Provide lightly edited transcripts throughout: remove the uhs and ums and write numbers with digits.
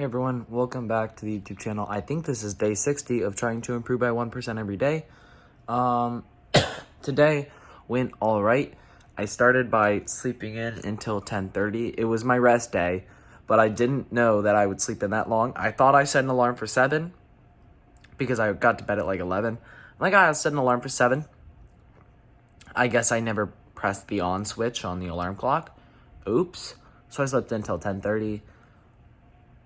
Hey everyone, welcome back to the YouTube channel. I think this is day 60 of trying to improve by 1% every day. Today went all right. I started by sleeping in until 10:30. It was my rest day, but I didn't know that I would sleep in that long. I thought I set an alarm for 7 because I got to bed at like 11. I set an alarm for 7. I guess I never pressed the on switch on the alarm clock. Oops. So I slept until 10:30.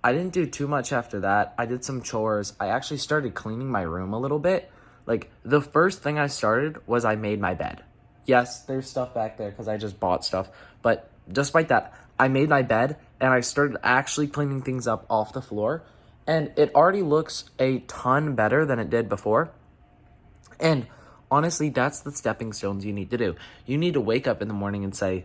I didn't do too much after that. I did some chores. I actually started cleaning my room a little bit. Like, the first thing I started was I made my bed. Yes, there's stuff back there because I just bought stuff. But despite that, I made my bed and I started actually cleaning things up off the floor. And it already looks a ton better than it did before. And honestly, that's the stepping stones you need to do. You need to wake up in the morning and say,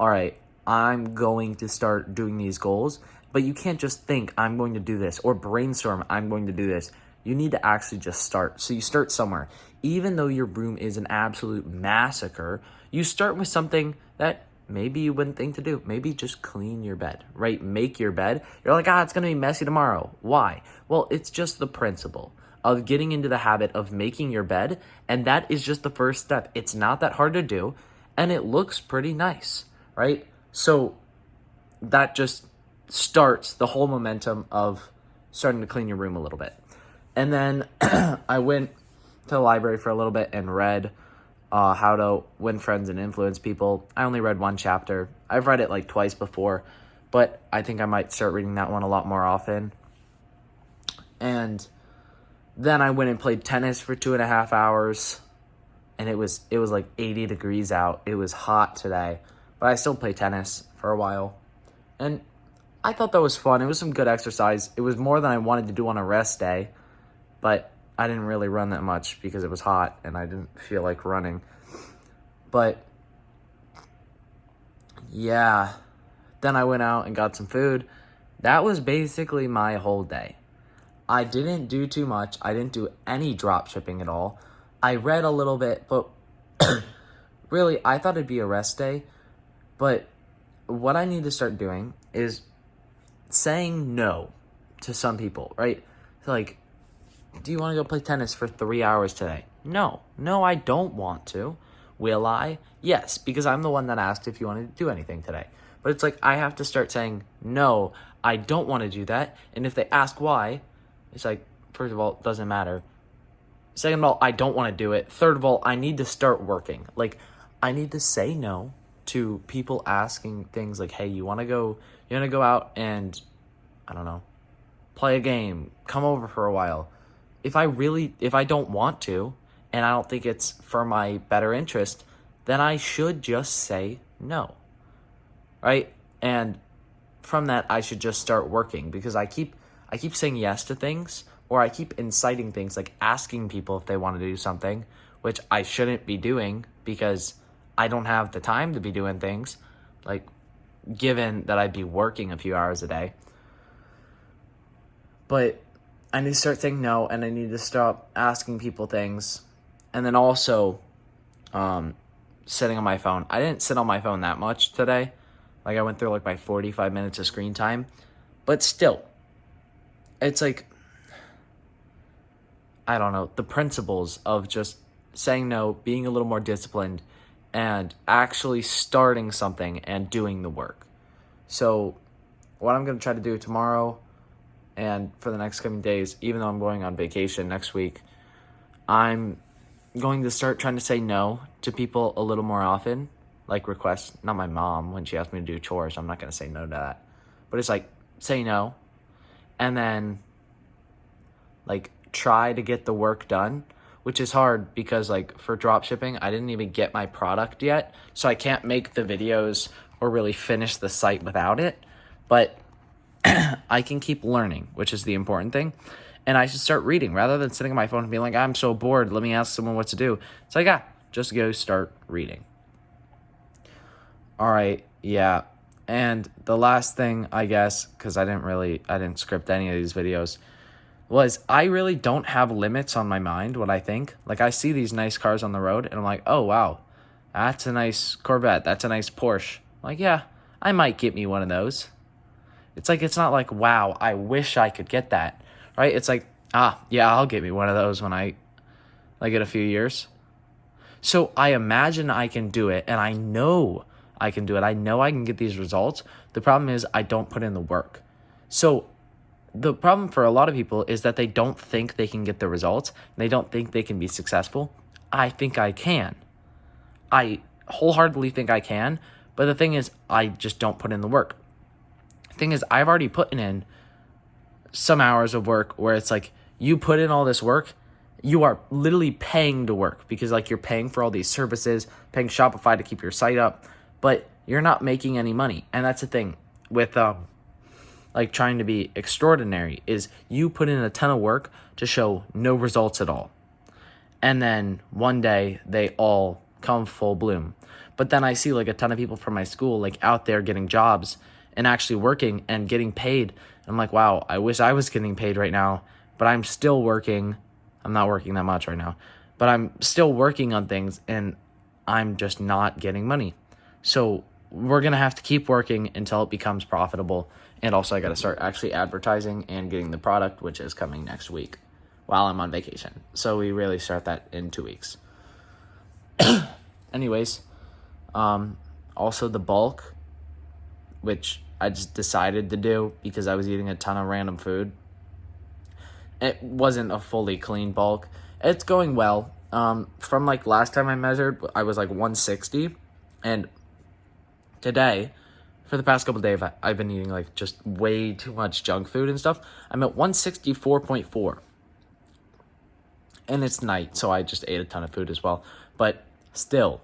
all right, I'm going to start doing these goals. But you can't just think, I'm going to do this, or brainstorm, I'm going to do this. You need to actually just start. So you start somewhere. Even though your room is an absolute massacre, you start with something that maybe you wouldn't think to do. Maybe just clean your bed, right? Make your bed. You're like, it's going to be messy tomorrow. Why? Well, it's just the principle of getting into the habit of making your bed, and that is just the first step. It's not that hard to do, and it looks pretty nice, right? So that just starts the whole momentum of starting to clean your room a little bit. And then I went to the library for a little bit and read How to Win Friends and Influence People. I only read one chapter. I've read it like twice before, but I think I might start reading that one a lot more often. And then I went and played tennis for 2.5 hours, and it was like 80 degrees out. It was hot today, but I still play tennis for a while. And I thought that was fun. It was some good exercise. It was more than I wanted to do on a rest day, but I didn't really run that much because it was hot and I didn't feel like running. But yeah, then I went out and got some food. That was basically my whole day. I didn't do too much. I didn't do any drop shipping at all. I read a little bit, but really, I thought it'd be a rest day. But what I need to start doing is saying no to some people, right? Like, do you want to go play tennis for 3 hours today? No, I don't want to. Will I? Yes, because I'm the one that asked if you wanted to do anything today. But it's like, I have to start saying, no, I don't want to do that. And if they ask why, it's like, first of all, it doesn't matter. Second of all, I don't want to do it. Third of all, I need to start working. Like, I need to say no to people asking things like, hey, you want to go out and, I don't know, play a game, come over for a while. If I don't want to, and I don't think it's for my better interest, then I should just say no, right? And from that, I should just start working, because I keep saying yes to things, or I keep inciting things, like asking people if they want to do something, which I shouldn't be doing because I don't have the time to be doing things, like, given that I'd be working a few hours a day. But I need to start saying no, and I need to stop asking people things. And then also sitting on my phone. I didn't sit on my phone that much today. Like, I went through like my 45 minutes of screen time. But still, it's like, I don't know, the principles of just saying no, being a little more disciplined, and actually starting something and doing the work. So what I'm going to try to do tomorrow and for the next coming days, even though I'm going on vacation next week, I'm going to start trying to say no to people a little more often, like requests. Not my mom when she asked me to do chores. I'm not going to say no to that. But it's like, say no, and then like try to get the work done, which is hard because, like, for drop shipping, I didn't even get my product yet, so I can't make the videos or really finish the site without it. But I can keep learning, which is the important thing. And I should start reading rather than sitting on my phone and being like, I'm so bored, let me ask someone what to do. It's like, just go start reading. All right, yeah. And the last thing, I guess, because I didn't script any of these videos, was I really don't have limits on my mind what I think. Like, I see these nice cars on the road, and I'm like, oh, wow, that's a nice Corvette. That's a nice Porsche. I'm like, yeah, I might get me one of those. It's like, it's not like, wow, I wish I could get that, right? It's like, yeah, I'll get me one of those when I like in a few years. So I imagine I can do it, and I know I can do it. I know I can get these results. The problem is I don't put in the work. So the problem for a lot of people is that they don't think they can get the results. They don't think they can be successful. I think I can. I wholeheartedly think I can, but the thing is, I just don't put in the work. The thing is, I've already put in some hours of work where it's like, you put in all this work, you are literally paying to work, because like you're paying for all these services, paying Shopify to keep your site up, but you're not making any money. And that's the thing with like trying to be extraordinary, is you put in a ton of work to show no results at all. And then one day they all come full bloom. But then I see like a ton of people from my school like out there getting jobs and actually working and getting paid. And I'm like, wow, I wish I was getting paid right now, but I'm still working. I'm not working that much right now, but I'm still working on things and I'm just not getting money. So we're going to have to keep working until it becomes profitable. And also I got to start actually advertising and getting the product, which is coming next week while I'm on vacation. So we really start that in 2 weeks. Anyways, also the bulk, which I just decided to do because I was eating a ton of random food. It wasn't a fully clean bulk. It's going well. From like last time I measured, I was like 160. And today, for the past couple of days, I've been eating like just way too much junk food and stuff. I'm at 164.4. And it's night, so I just ate a ton of food as well. But still,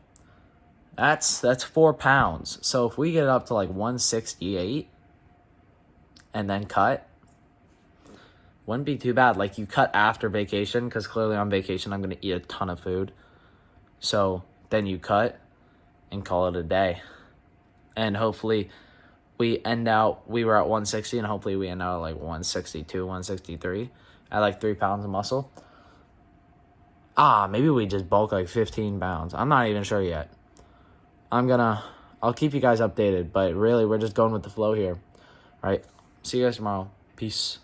that's 4 pounds. So if we get up to like 168 and then cut, wouldn't be too bad. Like you cut after vacation, because clearly on vacation I'm going to eat a ton of food. So then you cut and call it a day. And hopefully we were at 160, and hopefully we end out at like 162, 163 at like 3 pounds of muscle. Maybe we just bulk like 15 pounds. I'm not even sure yet. I'll keep you guys updated, but really we're just going with the flow here. All right. See you guys tomorrow. Peace.